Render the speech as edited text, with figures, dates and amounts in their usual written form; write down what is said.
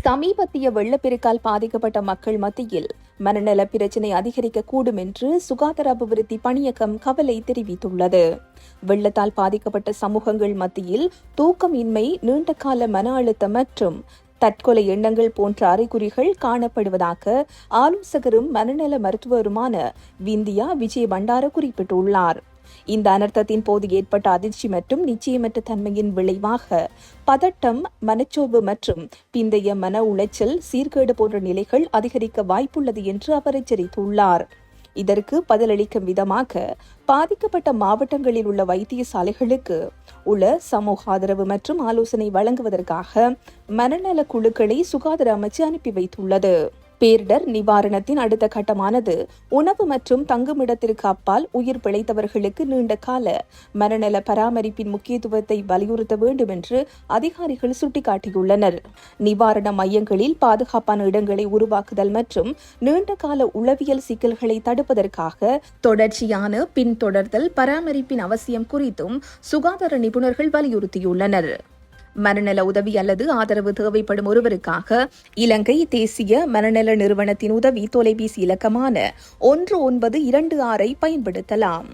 சமீபத்திய வெள்ளப்பெருக்கால் பாதிக்கப்பட்ட மக்கள் மத்தியில் மனநல பிரச்சினை அதிகரிக்கக்கூடும் என்று சுகாதார அபிவிருத்தி பணியகம் கவலை தெரிவித்துள்ளது. வெள்ளத்தால் பாதிக்கப்பட்ட சமூகங்கள் மத்தியில் தூக்கமின்மை, நீண்டகால மன அழுத்தம் மற்றும் தற்கொலை எண்ணங்கள் போன்ற அறிகுறிகள் காணப்படுவதாக ஆலோசகரும் மனநல மருத்துவருமான விந்தியா விஜய் பண்டார குறிப்பிட்டுள்ளார். இந்த அனர்த்தத்தின் போது ஏற்பட்ட அதிர்ச்சி மற்றும் நிச்சயமற்ற தன்மையின் விளைவாக பதட்டம், மனச்சோர்வு மற்றும் பிந்தைய மன உளைச்சல், சீர்கேடு போன்ற நிலைகள் அதிகரிக்க வாய்ப்புள்ளது என்று அவர் எச்சரித்துள்ளார். இதற்கு பதிலளிக்கும் விதமாக பாதிக்கப்பட்ட மாவட்டங்களில் உள்ள வைத்தியசாலைகளுக்கு உள்ள சமூக ஆதரவு மற்றும் ஆலோசனை வழங்குவதற்காக மனநல குழுக்களை சுகாதார அமைச்சு அனுப்பி வைத்துள்ளது. பேரிடர் நிவாரணத்தின் அடுத்த கட்டமானது உணவு மற்றும் தங்குமிடத்திற்கு அப்பால் உயிர் பிழைத்தவர்களுக்கு நீண்ட கால மனநல பராமரிப்பின் முக்கியத்துவத்தை வலியுறுத்த வேண்டும் என்று அதிகாரிகள் சுட்டிக்காட்டியுள்ளனர். நிவாரண மையங்களில் பாதுகாப்பான இடங்களை உருவாக்குதல் மற்றும் நீண்டகால உளவியல் சிக்கல்களை தடுப்பதற்காக தொடர்ச்சியான பின்தொடர்தல் பராமரிப்பின் அவசியம் குறித்தும் சுகாதார நிபுணர்கள் வலியுறுத்தியுள்ளனர். மனநல உதவி அல்லது ஆதரவு தேவைப்படும் ஒருவருக்காக இலங்கை தேசிய மனநல நிறுவனத்தின் உதவி தொலைபேசி இலக்கமான 1926 பயன்படுத்தலாம்.